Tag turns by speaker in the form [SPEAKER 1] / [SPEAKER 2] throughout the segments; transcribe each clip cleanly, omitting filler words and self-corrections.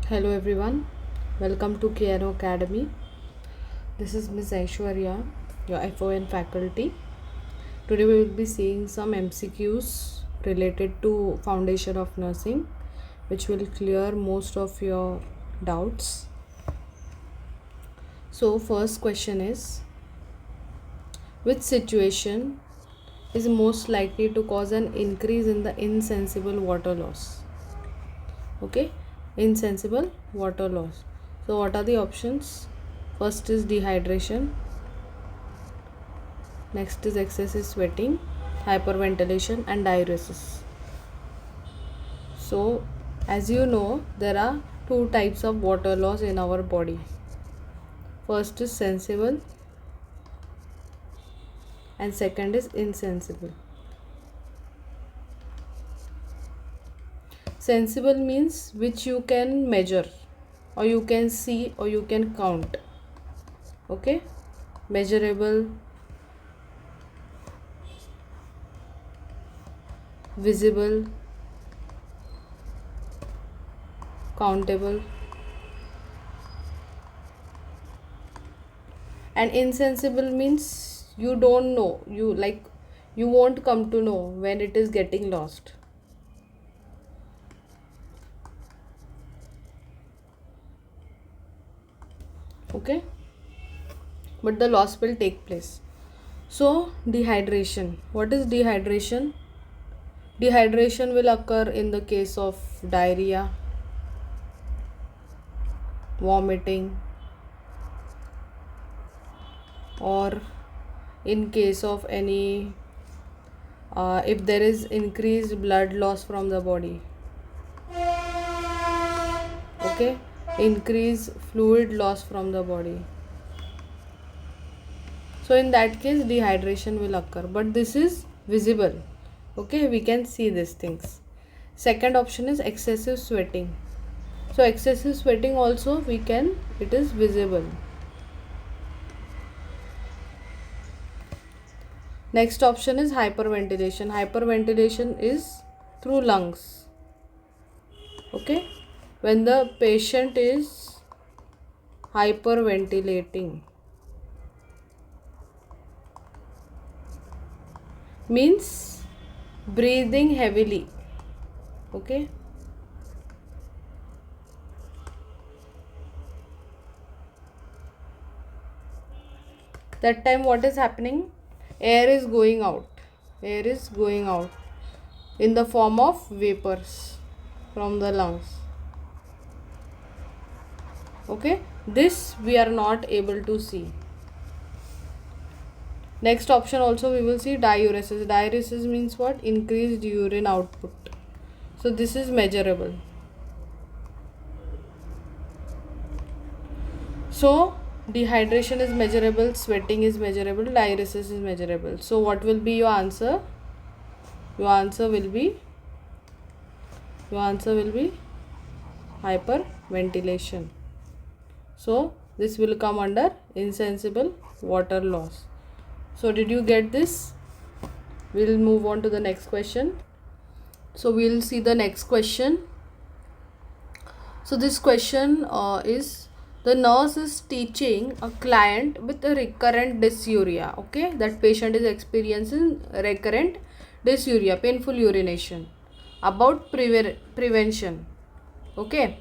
[SPEAKER 1] Hello everyone, welcome to KNO Academy. This is Miss Aishwarya, your FON faculty. Today we will be seeing some MCQs related to Foundation of Nursing, which will clear most of your doubts. So first question is, which situation is most likely to cause an increase in the insensible water loss? Okay, insensible water loss. So what are the options? First is dehydration, next is excessive sweating, hyperventilation and diuresis. So as you know, there are two types of water loss in our body. First is sensible and second is insensible. Sensible means which you can measure or you can see or you can count. Okay, measurable, visible, countable, and insensible means you don't know, you won't come to know when it is getting lost. Okay, but the loss will take place. So dehydration, what is dehydration? Dehydration will occur in the case of diarrhea, vomiting, or in case of any if there is increased blood loss from the body. Okay, increase fluid loss from the body. So in that case dehydration will occur, but this is visible. Okay, we can see these things. Second option is excessive sweating. So excessive sweating also it is visible. Next option is hyperventilation. Hyperventilation is through lungs. Okay, when the patient is hyperventilating, means breathing heavily. Okay, that time what is happening? Air is going out in the form of vapors from the lungs. Okay, this we are not able to see. Next option also we will see diuresis. Diuresis means what? Increased urine output. So this is measurable. So dehydration is measurable, sweating is measurable, diuresis is measurable. So what will be your answer? Your answer will be hyperventilation. So this will come under insensible water loss. So did you get this? We'll move on to the next question. So we'll see the next question. So this question is, the nurse is teaching a client with a recurrent dysuria. Okay, that patient is experiencing recurrent dysuria, painful urination, about prevention. Okay,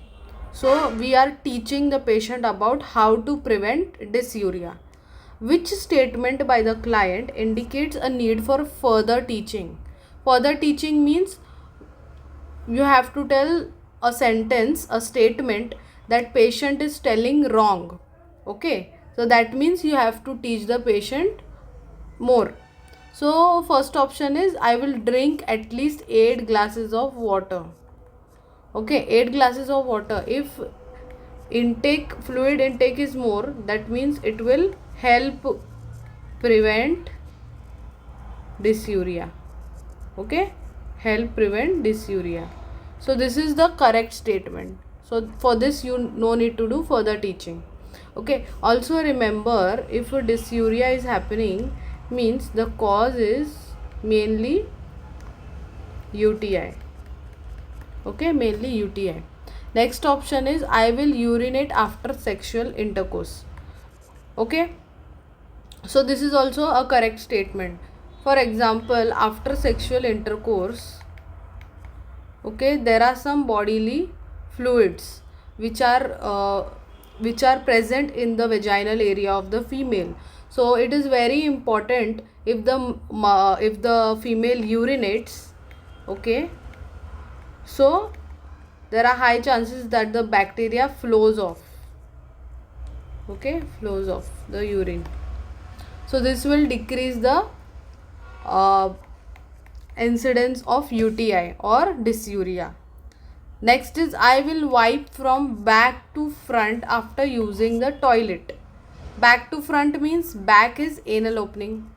[SPEAKER 1] so we are teaching the patient about how to prevent dysuria. Which statement by the client indicates a need for further teaching? Further teaching means you have to tell a sentence, a statement that patient is telling wrong. Okay, so that means you have to teach the patient more. So first option is, I will drink at least 8 glasses of water. Okay, 8 glasses of water. If fluid intake is more, that means it will help prevent dysuria. Okay, help prevent dysuria. So this is the correct statement. So for this you no need to do further teaching. Okay, also remember, if dysuria is happening, means the cause is mainly UTI. Okay, mainly UTI. Next option is I will urinate after sexual intercourse. Okay, so this is also a correct statement. For example, after sexual intercourse, okay, there are some bodily fluids which are present in the vaginal area of the female. So it is very important, if the female urinates, okay, so there are high chances that the bacteria flows off, okay, flows off the urine. So this will decrease the incidence of UTI or dysuria. Next is I will wipe from back to front after using the toilet. Back to front means back is anal opening.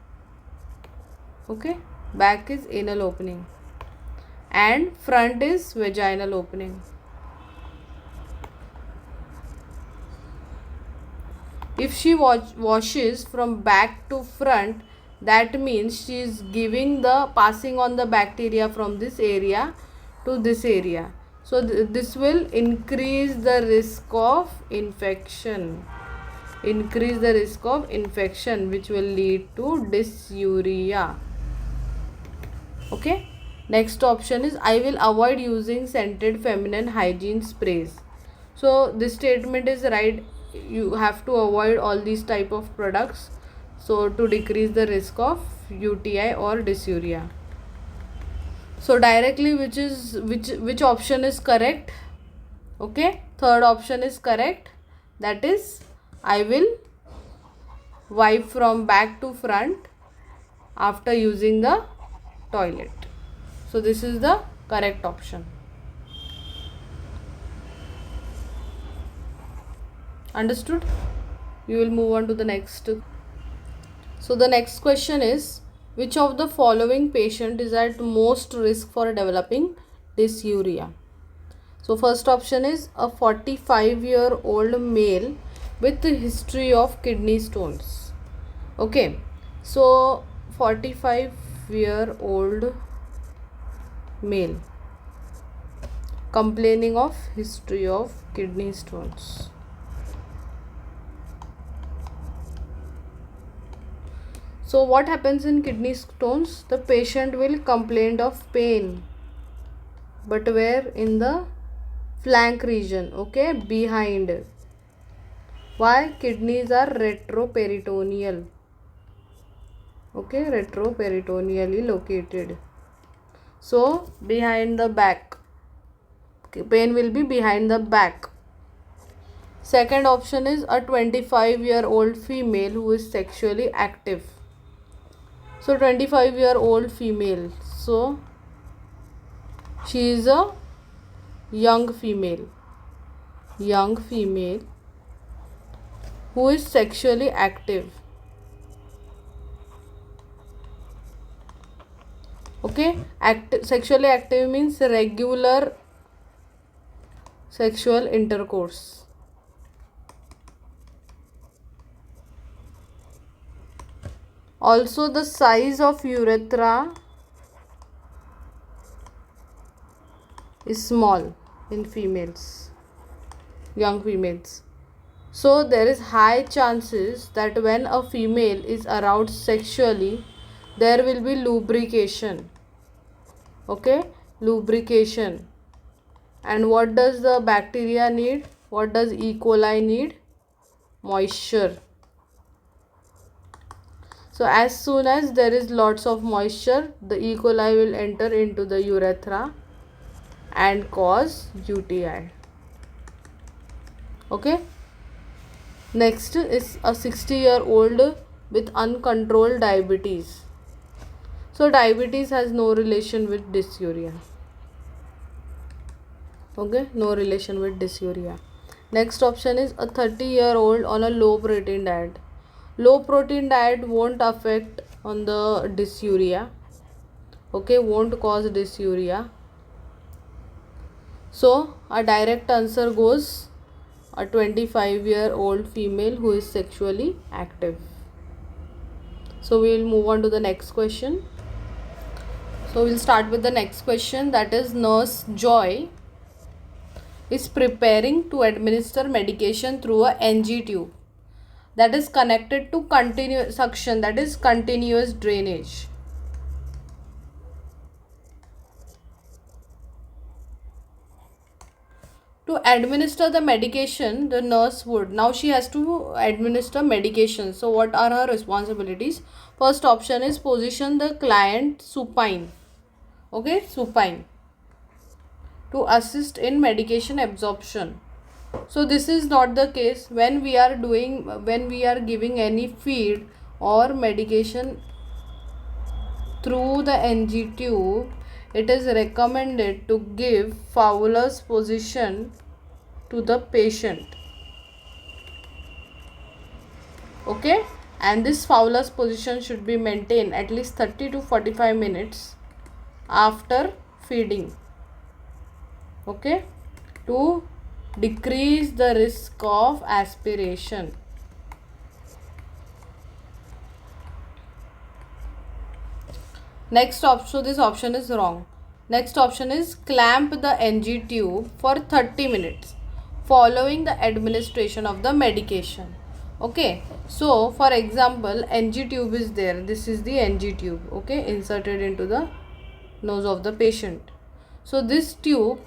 [SPEAKER 1] Okay, back is anal opening and front is vaginal opening. If she washes from back to front, that means she is passing on the bacteria from this area to this area. So this will increase the risk of infection. Increase the risk of infection, which will lead to dysuria. Okay. Next option is I will avoid using scented feminine hygiene sprays. So this statement is right. You have to avoid all these type of products, so to decrease the risk of UTI or dysuria. So directly which option is correct? Okay, third option is correct, that is I will wipe from back to front after using the toilet. So this is the correct option. Understood? We will move on to the next. So the next question is, which of the following patient is at most risk for developing dysuria? So first option is a 45-year-old male with a history of kidney stones. Okay, so 45-year-old male complaining of history of kidney stones. So what happens in kidney stones? The patient will complain of pain, but where? In the flank region, okay, behind. Why? Kidneys are retroperitoneal, okay, retroperitoneally located. So behind the back, pain will be behind the back. Second option is a 25-year-old female who is sexually active. So 25-year-old female, so she is a young female who is sexually active. Okay, sexually active means regular sexual intercourse. Also, the size of urethra is small in females, young females. So there is high chances that when a female is aroused sexually, there will be lubrication. Okay, lubrication. And what does the bacteria need? What does E. coli need? Moisture. So as soon as there is lots of moisture, the E. coli will enter into the urethra and cause UTI. Okay. Next is a 60-year-old with uncontrolled diabetes. So diabetes has no relation with dysuria. Okay, no relation with dysuria. Next option is a 30-year-old on a low protein diet. Low protein diet won't affect on the dysuria. Okay, won't cause dysuria. So a direct answer goes a 25-year-old female who is sexually active. So we will move on to the next question. So we'll start with the next question, that is Nurse Joy is preparing to administer medication through a NG tube that is connected to continuous suction, that is continuous drainage. To administer the medication, the nurse would, now she has to administer medication. So what are her responsibilities? First option is position the client supine. Okay, supine, to assist in medication absorption. So this is not the case when we are giving any feed or medication through the NG tube. It is recommended to give Fowler's position to the patient. Okay, and this Fowler's position should be maintained at least 30 to 45 minutes after feeding. Okay, to decrease the risk of aspiration. Next option, so this option is wrong. Next option is clamp the NG tube for 30 minutes following the administration of the medication. Okay, so for example, NG tube is there. This is the NG tube, okay, inserted into the nose of the patient. So this tube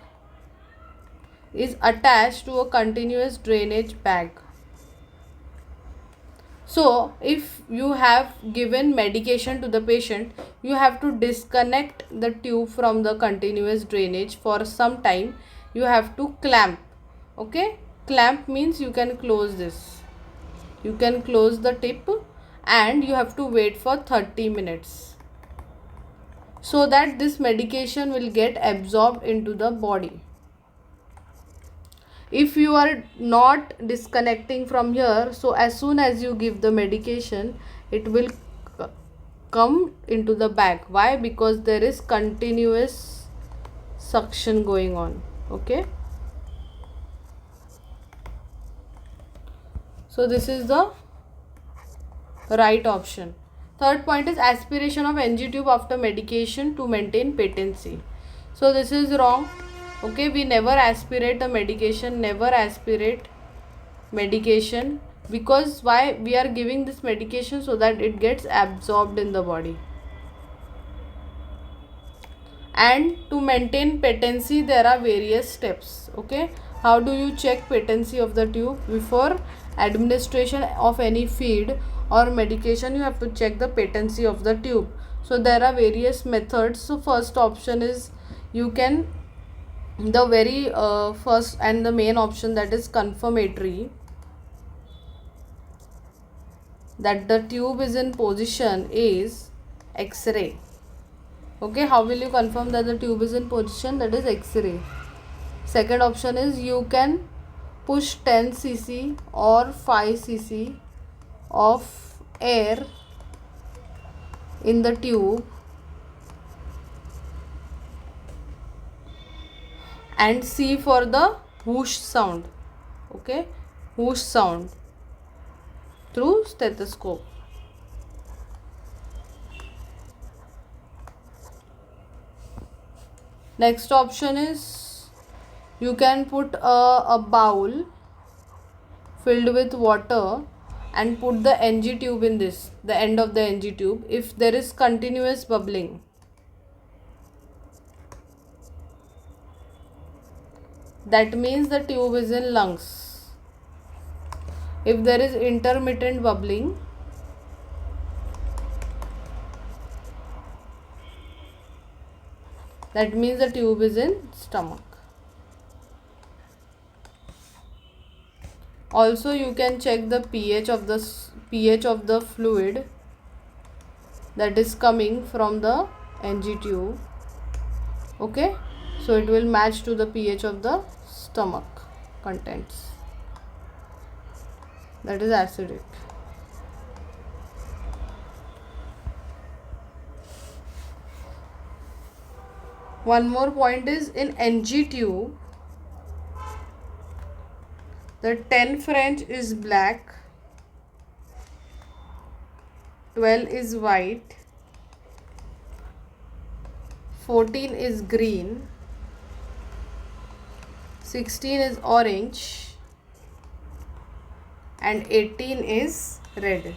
[SPEAKER 1] is attached to a continuous drainage bag. So if you have given medication to the patient, you have to disconnect the tube from the continuous drainage for some time. You have to clamp. Okay, clamp means you can close this. You can close the tip and you have to wait for 30 minutes so that this medication will get absorbed into the body. If you are not disconnecting from here, so as soon as you give the medication, it will come into the bag. Why? Because there is continuous suction going on. Okay, so this is the right option. Third point is aspiration of NG tube after medication to maintain patency. So this is wrong. Okay, we never aspirate the medication, never aspirate medication, because why? We are giving this medication so that it gets absorbed in the body. And to maintain patency, there are various steps. Okay, how do you check patency of the tube? Before administration of any feed or medication, you have to check the patency of the tube. So there are various methods. So first option is, you can, the very first and the main option, that is confirmatory, that the tube is in position, is X-ray. Okay, how will you confirm that the tube is in position? That is X-ray. Second option is, you can push 10 cc or 5 cc of air in the tube and see for the whoosh sound. Okay, whoosh sound through stethoscope. Next option is, you can put a bowl filled with water and put the NG tube in this, the end of the NG tube. If there is continuous bubbling, that means the tube is in lungs. If there is intermittent bubbling, that means the tube is in stomach. Also, you can check the pH of the fluid that is coming from the NG tube. Okay, so it will match to the pH of the stomach contents, that is acidic. One more point is, in NG tube, the 10 French is black, 12 is white, 14 is green, 16 is orange and 18 is red.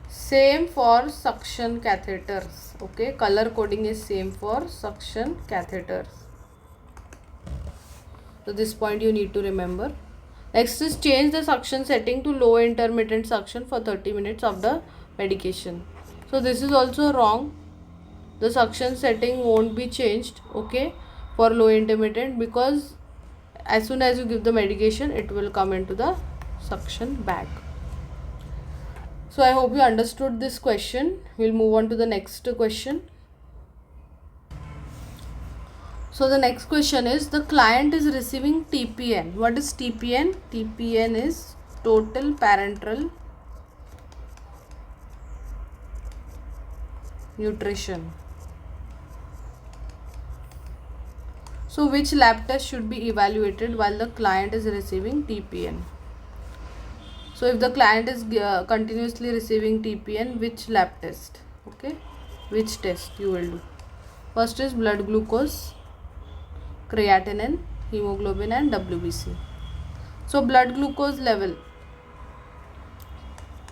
[SPEAKER 1] Same for suction catheters. Okay, color coding is same for suction catheters. So this point you need to remember. Next is change the suction setting to low intermittent suction for 30 minutes of the medication. So this is also wrong. The suction setting won't be changed, okay, for low intermittent, because as soon as you give the medication it will come into the suction bag. So I hope you understood this question. We'll move on to the next question. So the next question is, the client is receiving TPN. What is TPN? TPN is total parenteral nutrition. So which lab test should be evaluated while the client is receiving TPN? So if the client is continuously receiving TPN, which lab test? Okay, which test you will do? First is blood glucose, creatinine, hemoglobin and WBC. So blood glucose level.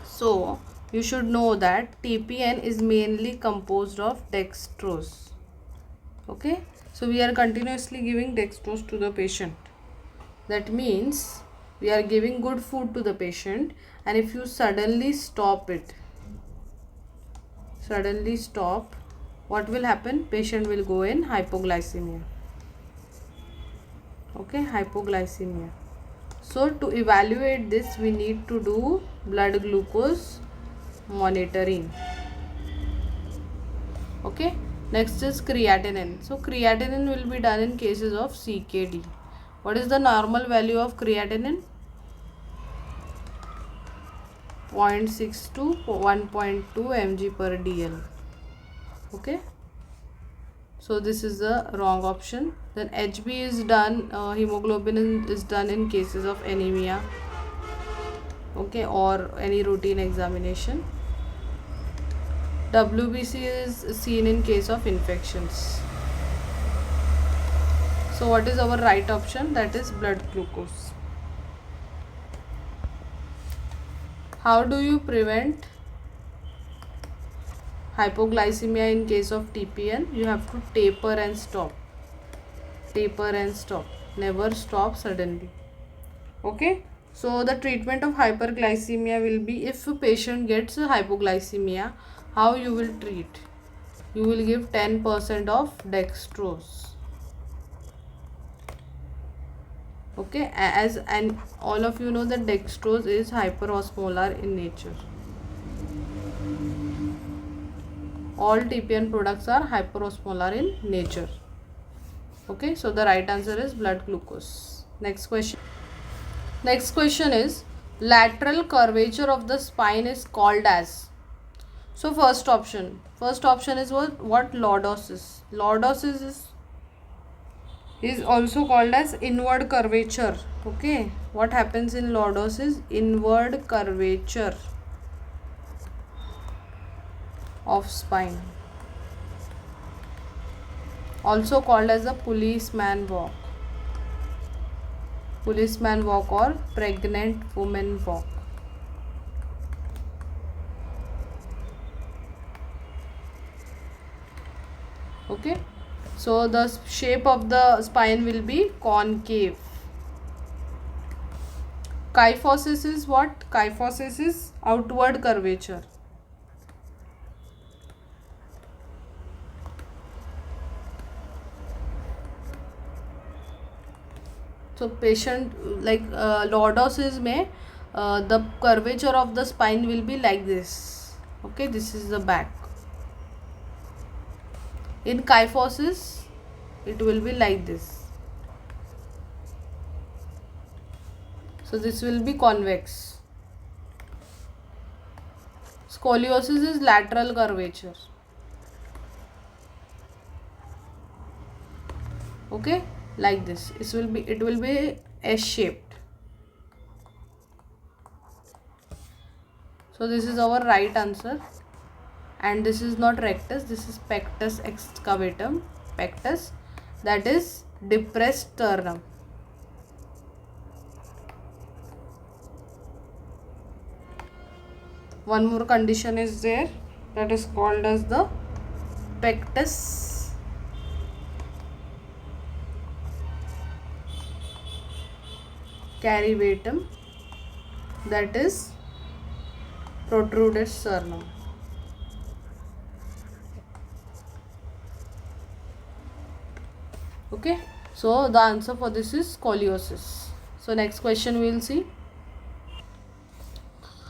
[SPEAKER 1] So you should know that TPN is mainly composed of dextrose. Okay, so we are continuously giving dextrose to the patient. That means we are giving good food to the patient, and if you suddenly stop, what will happen? Patient will go in hypoglycemia. Okay, hypoglycemia. So to evaluate this, we need to do blood glucose monitoring. Okay, next is creatinine. So creatinine will be done in cases of CKD. What is the normal value of creatinine? 0.6 to 1.2 mg per dl. Okay, so this is the wrong option. Then HB is done, hemoglobin is done in cases of anemia, okay, or any routine examination. WBC is seen in case of infections. So what is our right option? That is blood glucose. How do you prevent hypoglycemia in case of TPN? You have to taper and stop. Taper and stop. Never stop suddenly. Okay. So the treatment of hyperglycemia will be, if a patient gets hypoglycemia, how you will treat? You will give 10% of dextrose. Okay, and all of you know that dextrose is hyperosmolar in nature. All TPN products are hyperosmolar in nature. Okay, so the right answer is blood glucose. Next question. Next question is, lateral curvature of the spine is called as. So first option is what? Lordosis. Lordosis is also called as inward curvature. Okay, what happens in lordosis? Inward curvature of spine, also called as a policeman walk or pregnant woman walk. Okay, so the shape of the spine will be concave. Kyphosis is what? Kyphosis is outward curvature. So patient, like lordosis may the curvature of the spine will be like this. Okay, this is the back. In kyphosis it will be like this. So this will be convex. Scoliosis is lateral curvature. Okay, like this. It will be S shaped. So this is our right answer. And this is not rectus, this is pectus excavatum, pectus, that is depressed sternum. One more condition is there, that is called as the pectus carivatum, that is protruded sternum. Okay, so the answer for this is scoliosis. So next question we will see.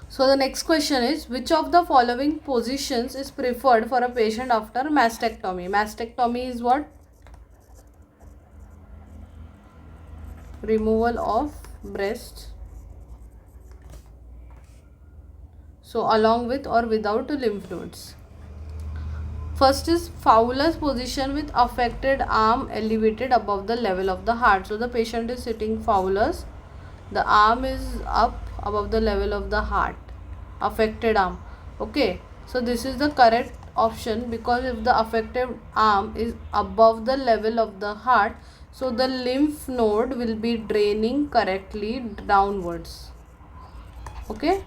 [SPEAKER 1] So the next question is, which of the following positions is preferred for a patient after mastectomy? Mastectomy is what? Removal of breast. So along with or without lymph nodes. First is Fowler's position with affected arm elevated above the level of the heart. So the patient is sitting Fowler's. The arm is up above the level of the heart. Affected arm. Okay. So this is the correct option, because if the affected arm is above the level of the heart, so the lymph node will be draining correctly downwards. Okay.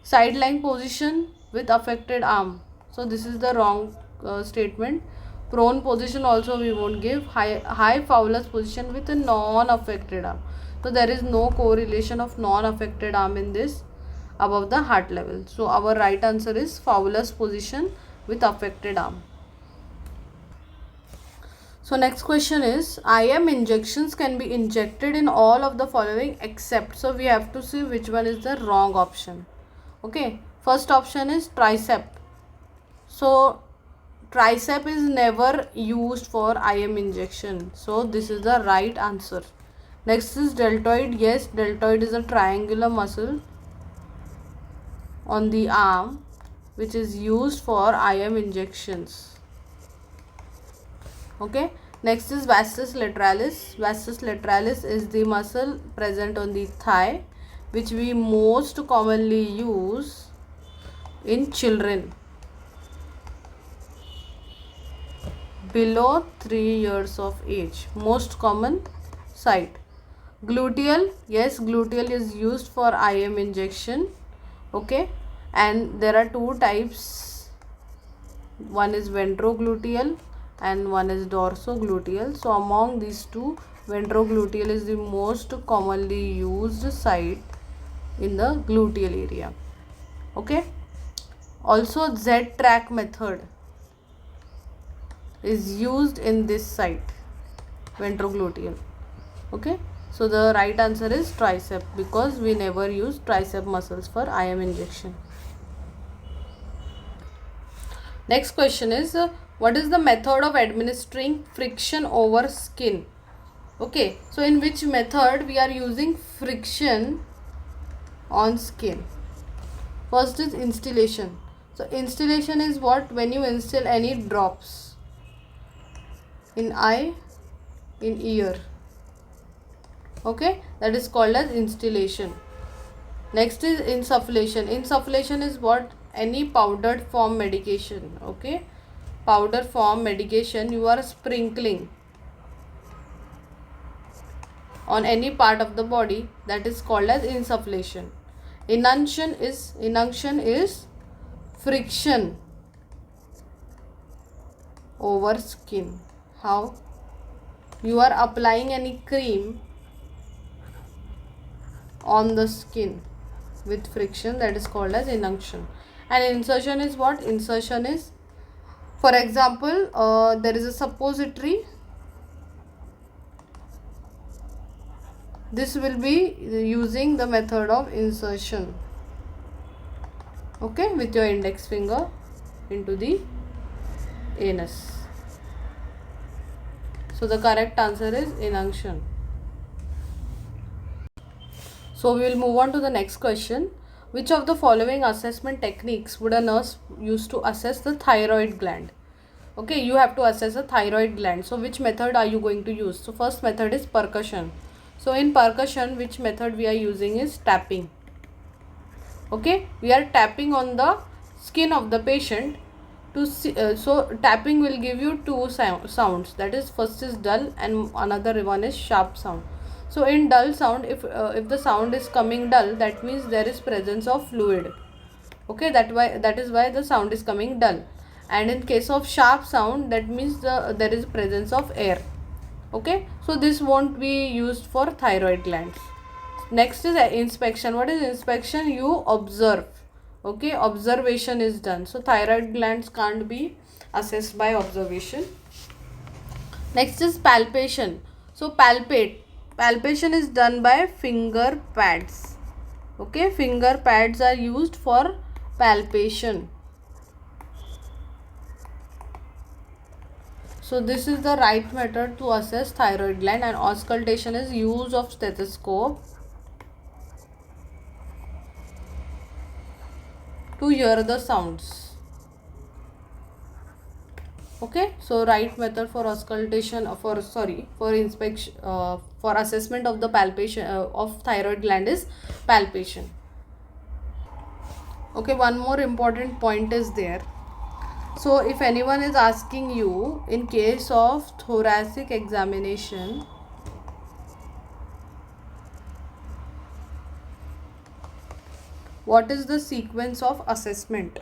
[SPEAKER 1] Sideline position with affected arm. So this is the wrong statement. Prone position also we won't give. High Fowler's position with a non-affected arm. So there is no correlation of non-affected arm in this above the heart level. So our right answer is Fowler's position with affected arm. So next question is, IM injections can be injected in all of the following except. So we have to see which one is the wrong option. Okay, first option is tricep. So tricep is never used for IM injection. So this is the right answer. Next is deltoid. Yes, deltoid is a triangular muscle on the arm which is used for IM injections. Okay. Next is vastus lateralis. Vastus lateralis is the muscle present on the thigh, which we most commonly use in children below 3 years of age. Most common site. Gluteal. Yes, gluteal is used for IM injection. Okay, and there are two types. One is ventrogluteal and one is dorsogluteal. So among these two, ventrogluteal is the most commonly used site in the gluteal area. Okay, also Z-track method is used in this site, ventrogluteal. Okay, so the right answer is tricep, because we never use tricep muscles for IM injection. Next question is, what is the method of administering friction over skin? Okay, so in which method we are using friction on skin? First is instillation. So instillation is what? When you instill any drops in eye, in ear. Okay, that is called as instillation. Next is insufflation. Insufflation is what? Any powdered form medication. Okay, powder form medication you are sprinkling on any part of the body, that is called as insufflation. Inunction is friction over skin. How? You are applying any cream on the skin with friction, that is called as inunction. And insertion is what? Insertion is, for example, there is a suppository. This will be using the method of insertion. Okay, with your index finger into the anus. So the correct answer is inunction. So we will move on to the next question. Which of the following assessment techniques would a nurse use to assess the thyroid gland? Okay, you have to assess a thyroid gland. So which method are you going to use? So first method is percussion. So in percussion, which method we are using is tapping. Okay, we are tapping on the skin of the patient to see, so tapping will give you two sounds, that is first is dull and another one is sharp sound. So in dull sound, if the sound is coming dull, that means there is presence of fluid. Okay, that is why the sound is coming dull. And in case of sharp sound, that means there is presence of air. Okay, so this won't be used for thyroid glands. Next is inspection. What is inspection? You observe. Okay, observation is done. So thyroid glands can't be assessed by observation. Next is palpation. So palpation is done by finger pads. Okay, finger pads are used for palpation. So this is the right method to assess thyroid gland. And auscultation is use of stethoscope to hear the sounds. Okay, so right method for auscultation for inspection for assessment of the palpation of thyroid gland is palpation. Okay, one more important point is there. So if anyone is asking you in case of thoracic examination, what is the sequence of assessment?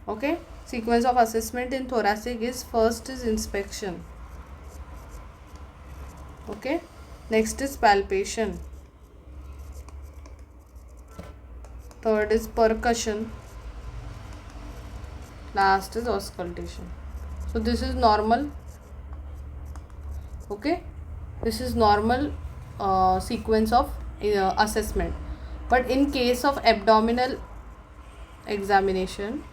[SPEAKER 1] Okay, sequence of assessment in thoracic is first is inspection. Okay, next is palpation, third is percussion, last is auscultation. So this is normal. Okay, this is normal sequence of assessment. But in case of abdominal examination,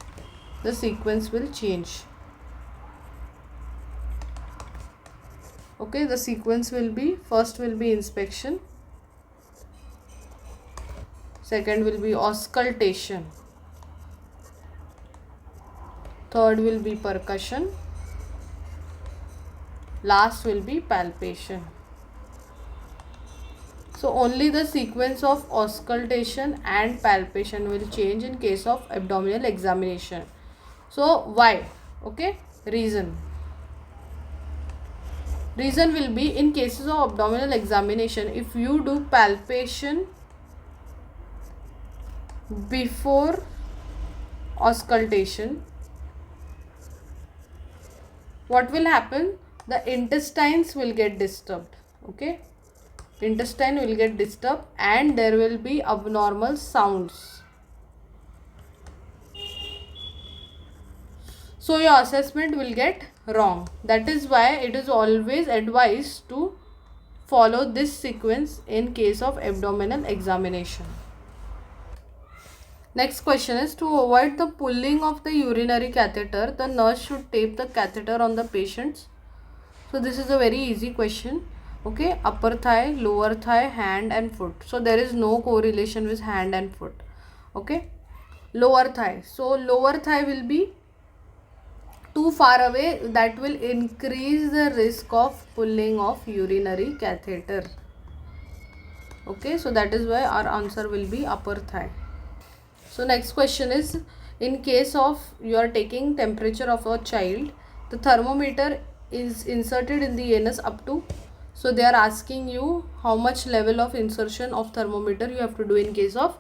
[SPEAKER 1] the sequence will change. Okay, the sequence will be, first will be inspection, second will be auscultation, third will be percussion, last will be palpation. So only the sequence of auscultation and palpation will change in case of abdominal examination. So why? Okay, reason will be, in cases of abdominal examination, if you do palpation before auscultation, what will happen? The intestines will get disturbed. Okay, intestine will get disturbed and there will be abnormal sounds. So your assessment will get wrong. That is why it is always advised to follow this sequence in case of abdominal examination. Next question is, to avoid the pulling of the urinary catheter, the nurse should tape the catheter on the patients. So this is a very easy question. Okay, upper thigh, lower thigh, hand and foot. So there is no correlation with hand and foot. Okay, lower thigh. So lower thigh will be too far away, that will increase the risk of pulling of urinary catheter. Okay, so that is why our answer will be upper thigh. So next question is, in case of you are taking temperature of a child, the thermometer is inserted in the anus up to, so they are asking you how much level of insertion of thermometer you have to do in case of,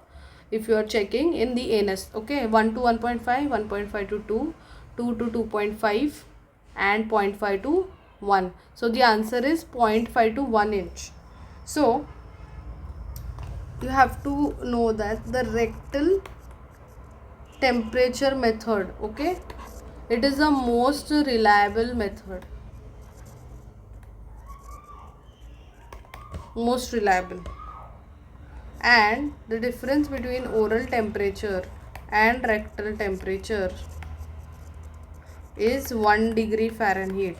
[SPEAKER 1] if you are checking in the anus. Okay, 1 to 1.5, 1.5 to 2, 2 to 2.5 and 0.5 to 1. So the answer is 0.5 to 1 inch. So you have to know that the rectal temperature method, okay, it is the most reliable method, most reliable. And the difference between oral temperature and rectal temperature is 1 degree Fahrenheit.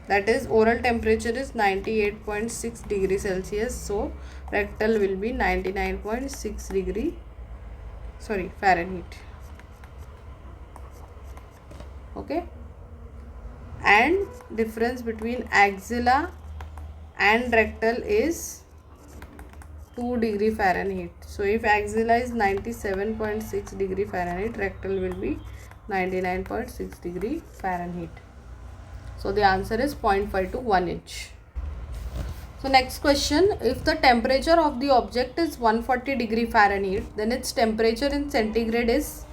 [SPEAKER 1] That is, oral temperature is 98.6 degrees Celsius. So rectal will be 99.6 degree Fahrenheit. Okay, and difference between axilla and rectal is 2 degree Fahrenheit. So if axilla is 97.6 degree Fahrenheit, rectal will be 99.6 degree Fahrenheit. So the answer is 0.5 to 1 inch. So next question, if the temperature of the object is 140 degree Fahrenheit, then its temperature in centigrade is,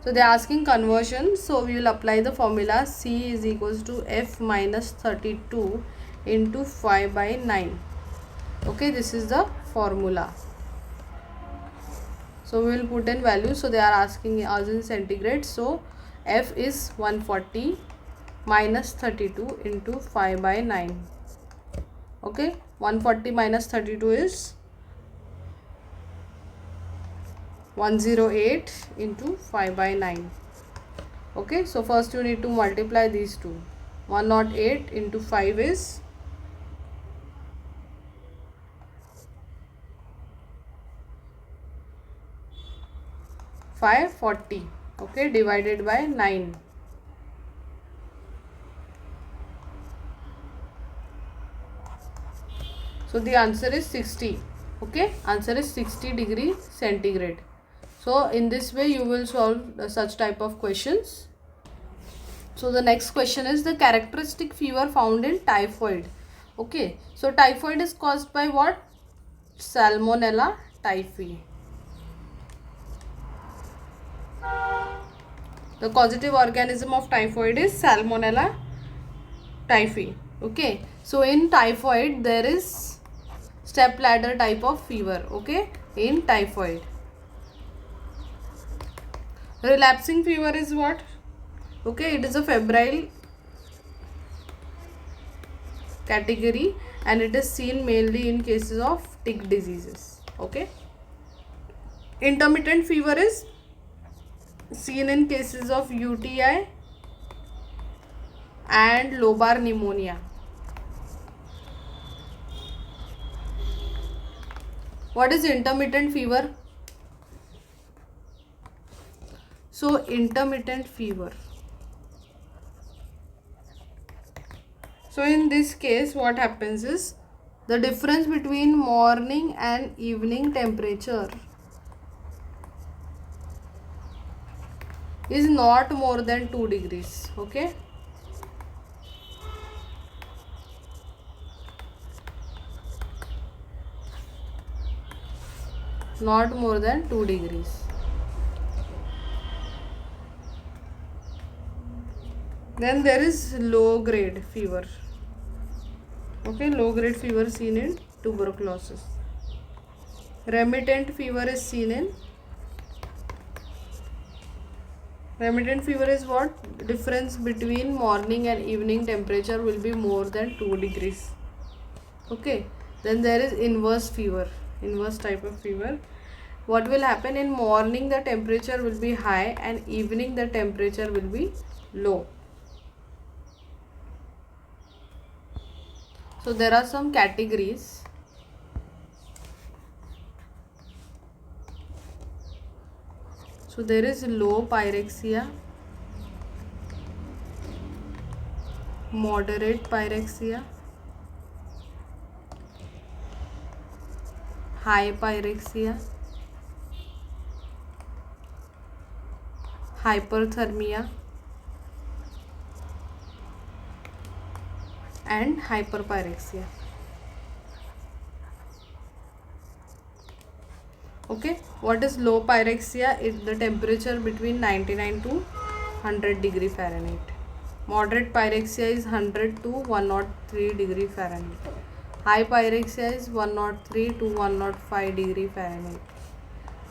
[SPEAKER 1] so they are asking conversion. So we will apply the formula C is equals to F minus 32 into 5 by 9. Okay, this is the formula. So we will put in value. So they are asking us in centigrade. So F is 140 minus 32 into 5 by 9. Okay, 140 minus 32 is 108 into 5 by 9. Okay, so first you need to multiply these two. 108 into 5 is 540. Okay, divided by 9. So the answer is 60. Okay, answer is 60 degree centigrade. So in this way you will solve such type of questions. So the next question is the characteristic fever found in typhoid. Okay, so typhoid is caused by what? Salmonella typhi. The causative organism of typhoid is Salmonella typhi. Okay, so in typhoid there is step ladder type of fever. Okay, in typhoid. Relapsing fever is what? Okay, it is a febrile category and it is seen mainly in cases of tick diseases. Okay, intermittent fever is seen in cases of UTI and lobar pneumonia. What is intermittent fever? So intermittent fever. So in this case what happens is the difference between morning and evening temperature is not more than 2 degrees. Okay, not more than 2 degrees. Then there is low grade fever. Okay, low grade fever seen in tuberculosis. Remittent fever is seen in, remittent fever is what? Difference between morning and evening temperature will be more than 2 degrees. Okay, then there is inverse fever, inverse type of fever. What will happen? In morning the temperature will be high and evening the temperature will be low. So there are some categories. So there is low pyrexia, moderate pyrexia, high pyrexia, hyperthermia and hyperpyrexia. Okay, what is low pyrexia? Is the temperature between 99 to 100 degree Fahrenheit. Moderate pyrexia is 100 to 103 degree Fahrenheit. High pyrexia is 103 to 105 degree Fahrenheit.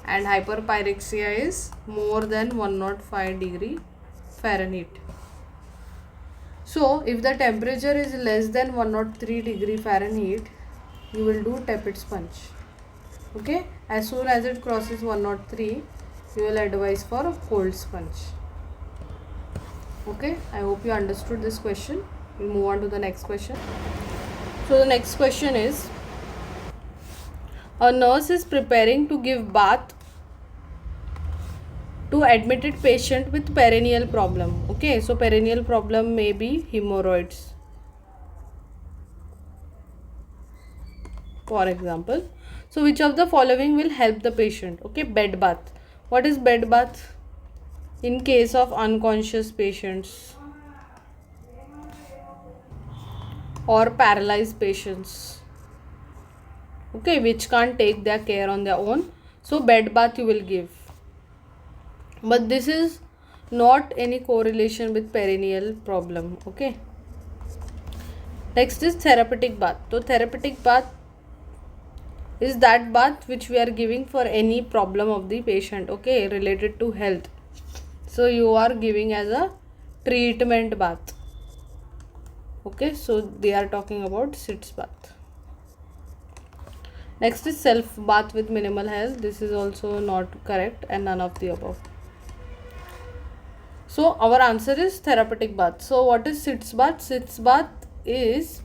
[SPEAKER 1] And hyperpyrexia is more than 105 degree Fahrenheit. So if the temperature is less than 103 degree Fahrenheit, you will do tepid sponge. Okay, as soon as it crosses 103, you will advise for a cold sponge. Okay, I hope you understood this question. We'll move on to the next question. So the next question is, a nurse is preparing to give bath to admitted patient with perineal problem. Okay, so perineal problem may be hemorrhoids, for example. So which of the following will help the patient? Okay, bed bath. What is bed bath? in case of unconscious patients or paralyzed patients, okay, which can't take their care on their own. So bed bath you will give, but this is not any correlation with perineal problem. Okay, next is therapeutic bath. So therapeutic bath is that bath which we are giving for any problem of the patient, okay, related to health. So you are giving as a treatment bath. Okay, so they are talking about sitz bath. Next is self bath with minimal health. This is also not correct and none of the above. So our answer is therapeutic bath. So what is sitz bath? Sitz bath is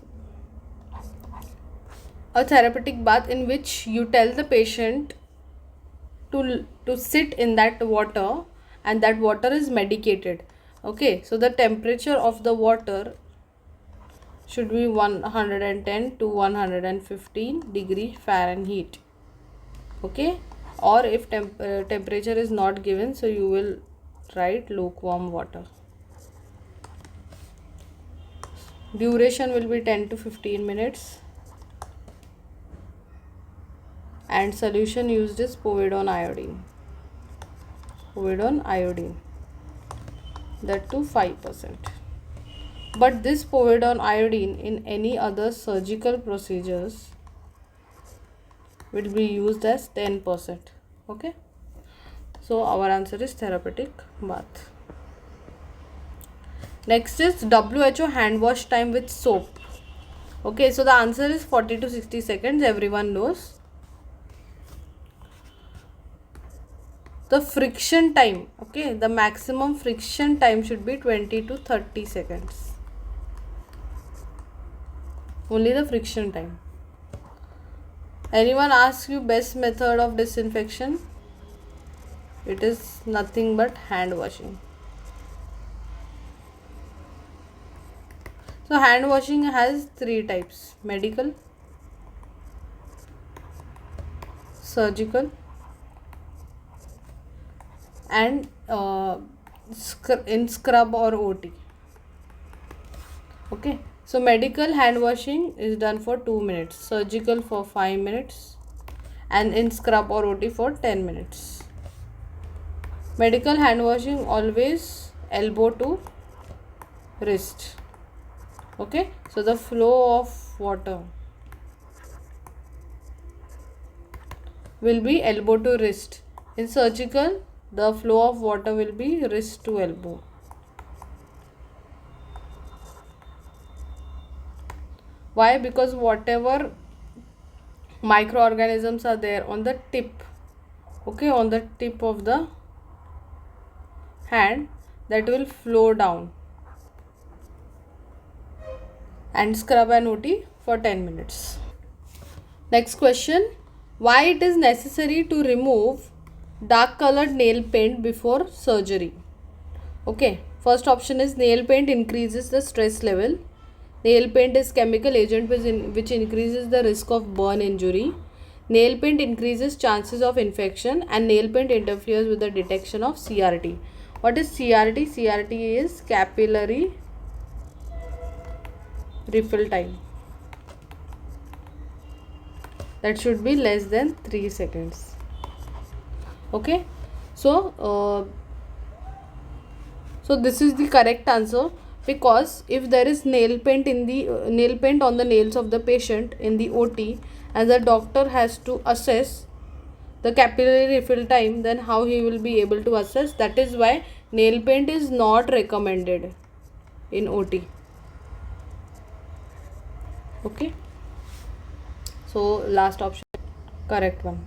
[SPEAKER 1] a therapeutic bath in which you tell the patient to sit in that water, and that water is medicated. Okay, so the temperature of the water should be 110 to 115 degree Fahrenheit. Okay, or if temperature is not given, so you will write lukewarm water. Duration will be 10 to 15 minutes. And solution used is povidone iodine. Povidone iodine, that to 5%. But this povidone iodine in any other surgical procedures will be used as 10%. Okay, so our answer is therapeutic bath. Next is WHO hand wash time with soap. Okay, so the answer is 40 to 60 seconds. Everyone knows. The friction time, okay, the maximum friction time should be 20 to 30 seconds. Only the friction time. Anyone asks you best method of disinfection? It is nothing but hand washing. So hand washing has 3 types: medical, surgical, and in scrub or OT. Okay, so medical hand washing is done for 2 minutes, surgical for 5 minutes, and in scrub or OT for 10 minutes. Medical hand washing always elbow to wrist. Okay, so the flow of water will be elbow to wrist. In surgical, the flow of water will be wrist to elbow. Why? Because whatever microorganisms are there on the tip, okay, on the tip of the hand, that will flow down. And scrub and OT for 10 minutes. Next question: why it is necessary to remove dark colored nail paint before surgery? Okay, first option is nail paint increases the stress level. Nail paint is chemical agent which increases the risk of burn injury. Nail paint increases chances of infection, and nail paint interferes with the detection of CRT. What is CRT? CRT is capillary refill time. That should be less than 3 seconds. Okay, so this is the correct answer, because if there is nail paint on the nails of the patient in the OT, and the doctor has to assess the capillary refill time, then how he will be able to assess? That is why nail paint is not recommended in OT. Okay, so last option, correct one.